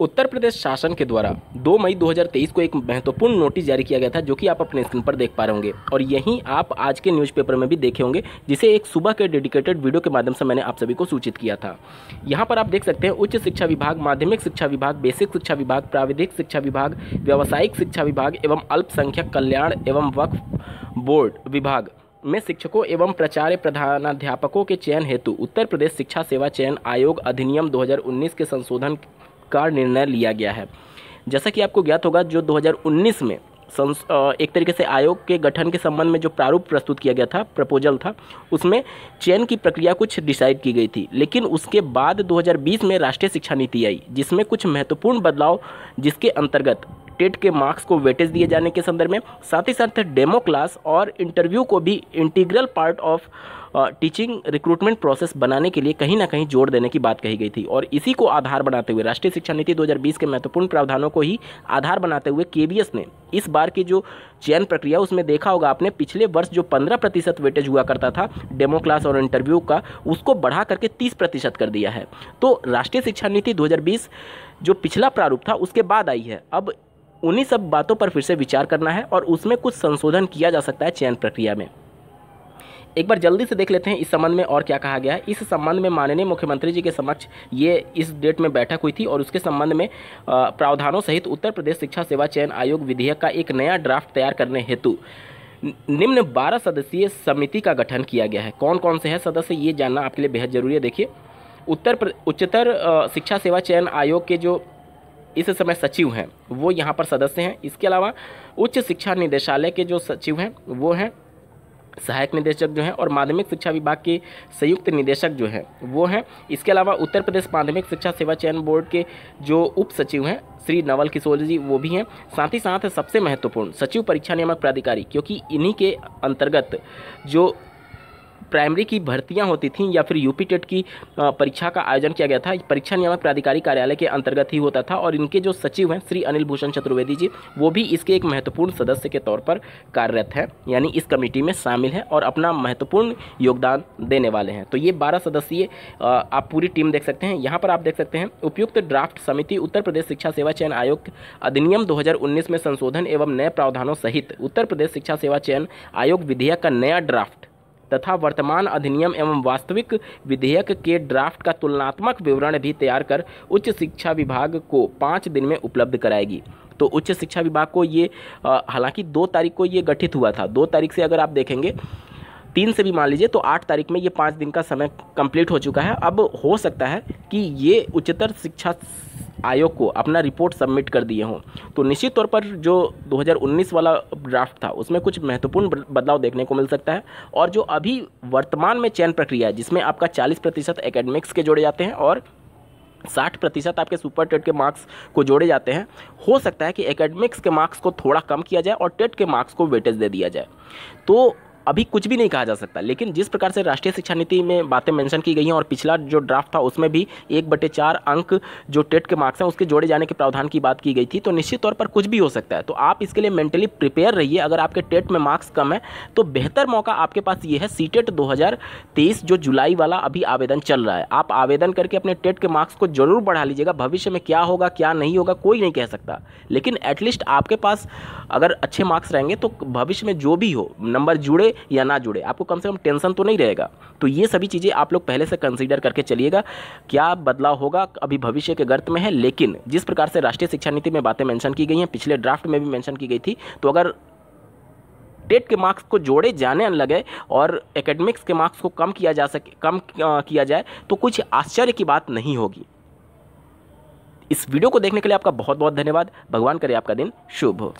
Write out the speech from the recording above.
उत्तर प्रदेश शासन के द्वारा 2 मई 2023 को एक महत्वपूर्ण नोटिस जारी किया गया था, जो कि आप अपने स्क्रीन पर देख पा रहे होंगे और यहीं आप आज के न्यूज़पेपर में भी देखे होंगे, जिसे एक सुबह के डेडिकेटेड वीडियो के माध्यम से मैंने आप सभी को सूचित किया था। यहाँ पर आप देख सकते हैं उच्च शिक्षा विभाग, माध्यमिक शिक्षा विभाग, बेसिक शिक्षा विभाग, प्राविधिक शिक्षा विभाग, व्यावसायिक शिक्षा विभाग एवं अल्पसंख्यक कल्याण एवं वक्फ बोर्ड विभाग में शिक्षकों एवं प्राचार्य प्रधानाध्यापकों के चयन हेतु उत्तर प्रदेश शिक्षा सेवा चयन आयोग अधिनियम 2019 के संशोधन का निर्णय लिया गया है। जैसा कि आपको ज्ञात होगा, जो 2019 में एक तरीके से आयोग के गठन के संबंध में जो प्रारूप प्रस्तुत किया गया था, प्रपोजल था, उसमें चयन की प्रक्रिया कुछ डिसाइड की गई थी। लेकिन उसके बाद 2020 में राष्ट्रीय शिक्षा नीति आई, जिसमें कुछ महत्वपूर्ण बदलाव, जिसके अंतर्गत टेट के मार्क्स को वेटेज दिए जाने के संदर्भ में, साथ ही साथ डेमो क्लास और इंटरव्यू को भी integral part of teaching recruitment process बनाने के लिए कहीं ना कहीं जोर देने की बात कही गई थी। और इसी को आधार बनाते हुए, राष्ट्रीय शिक्षा नीति 2020 के महत्वपूर्ण प्रावधानों को ही आधार बनाते हुए केबीएस ने इस बार की जो चयन प्रक्रिया, उसमें देखा होगा आपने, पिछले वर्ष जो 15% वेटेज हुआ करता था डेमो क्लास और इंटरव्यू का, उसको बढ़ा करके 30% कर दिया है। तो राष्ट्रीय शिक्षा नीति 2020 जो पिछला प्रारूप था उसके बाद आई है। अब उन्हीं सब बातों पर फिर से विचार करना है और उसमें कुछ संशोधन किया जा सकता है चयन प्रक्रिया में। एक बार जल्दी से देख लेते हैं इस संबंध में और क्या कहा गया है। इस संबंध में माननीय मुख्यमंत्री जी के समक्ष ये इस डेट में बैठक हुई थी और उसके संबंध में प्रावधानों सहित उत्तर प्रदेश शिक्षा सेवा चयन आयोग विधेयक का एक नया ड्राफ्ट तैयार करने हेतु निम्न 12 सदस्यीय समिति का गठन किया गया है। कौन कौन से हैं सदस्य, ये जानना आपके लिए बेहद जरूरी है। देखिए, उच्चतर शिक्षा सेवा चयन आयोग के जो इस समय सचिव हैं वो यहाँ पर सदस्य हैं। इसके अलावा उच्च शिक्षा निदेशालय के जो सचिव हैं वो हैं सहायक निदेशक जो हैं, और माध्यमिक शिक्षा विभाग के संयुक्त निदेशक जो हैं वो हैं। इसके अलावा उत्तर प्रदेश माध्यमिक शिक्षा सेवा चयन बोर्ड के जो उप सचिव हैं श्री नवल किशोर जी, वो भी हैं। साथ ही साथ सबसे महत्वपूर्ण सचिव परीक्षा नियामक प्राधिकारी, क्योंकि इन्हीं के अंतर्गत जो प्राइमरी की भर्तियां होती थीं या फिर यूपी टेट की परीक्षा का आयोजन किया गया था, परीक्षा नियामक प्राधिकारी कार्यालय के अंतर्गत ही होता था। और इनके जो सचिव हैं श्री अनिल भूषण चतुर्वेदी जी, वो भी इसके एक महत्वपूर्ण सदस्य के तौर पर कार्यरत हैं, यानी इस कमेटी में शामिल हैं और अपना महत्वपूर्ण योगदान देने वाले हैं। तो ये 12 सदस्यीय आप पूरी टीम देख सकते हैं। यहाँ पर आप देख सकते हैं उपयुक्त ड्राफ्ट समिति उत्तर प्रदेश शिक्षा सेवा चयन आयोग अधिनियम 2019 में संशोधन एवं नए प्रावधानों सहित उत्तर प्रदेश शिक्षा सेवा चयन आयोग विधेयक का नया ड्राफ्ट तथा वर्तमान अधिनियम एवं वास्तविक विधेयक के ड्राफ्ट का तुलनात्मक विवरण भी तैयार कर उच्च शिक्षा विभाग को 5 दिन में उपलब्ध कराएगी। तो उच्च शिक्षा विभाग को ये हालांकि 2 तारीख को ये गठित हुआ था, 2 तारीख से अगर आप देखेंगे, 3 से भी मान लीजिए तो 8 तारीख में ये 5 दिन का समय कंप्लीट हो चुका है। अब हो सकता है कि ये उच्चतर शिक्षा आयोग को अपना रिपोर्ट सबमिट कर दिए हों, तो निश्चित तौर पर जो 2019 वाला ड्राफ्ट था उसमें कुछ महत्वपूर्ण बदलाव देखने को मिल सकता है। और जो अभी वर्तमान में चयन प्रक्रिया है, जिसमें आपका 40% एकेडमिक्स के जोड़े जाते हैं और 60% आपके सुपर टेट के मार्क्स को जोड़े जाते हैं, हो सकता है कि एकेडमिक्स के मार्क्स को थोड़ा कम किया जाए और टेट के मार्क्स को वेटेज दे दिया जाए। तो अभी कुछ भी नहीं कहा जा सकता, लेकिन जिस प्रकार से राष्ट्रीय शिक्षा नीति में बातें मेंशन की गई हैं और पिछला जो ड्राफ्ट था उसमें भी 1/4 अंक जो टेट के मार्क्स हैं उसके जोड़े जाने के प्रावधान की बात की गई थी, तो निश्चित तौर पर कुछ भी हो सकता है। तो आप इसके लिए मेंटली प्रिपेयर रहिए। अगर आपके टेट में मार्क्स कम है तो बेहतर मौका आपके पास ये है, सीटेट 2023 जो जुलाई वाला अभी आवेदन चल रहा है, आप आवेदन करके अपने टेट के मार्क्स को जरूर बढ़ा लीजिएगा। भविष्य में क्या होगा क्या नहीं होगा कोई नहीं कह सकता, लेकिन एटलीस्ट आपके पास अगर अच्छे मार्क्स रहेंगे तो भविष्य में जो भी हो, नंबर जुड़े या ना जुड़े, आपको कम से कम टेंशन तो नहीं रहेगा। तो ये सभी चीज़ें आप लोग पहले से कंसीडर करके चलिएगा। क्या बदलाव होगा अभी भविष्य के गर्त में है, लेकिन जिस प्रकार से राष्ट्रीय शिक्षा नीति में बातें मेंशन की गई हैं, पिछले ड्राफ्ट में भी मेंशन की गई थी, तो अगर टेट के मार्क्स को जोड़े जाने लगे और एकेडमिक्स के मार्क्स को कम किया जाए तो कुछ आश्चर्य की बात नहीं होगी। इस वीडियो को देखने के लिए आपका बहुत बहुत धन्यवाद। भगवान करे आपका दिन शुभ हो।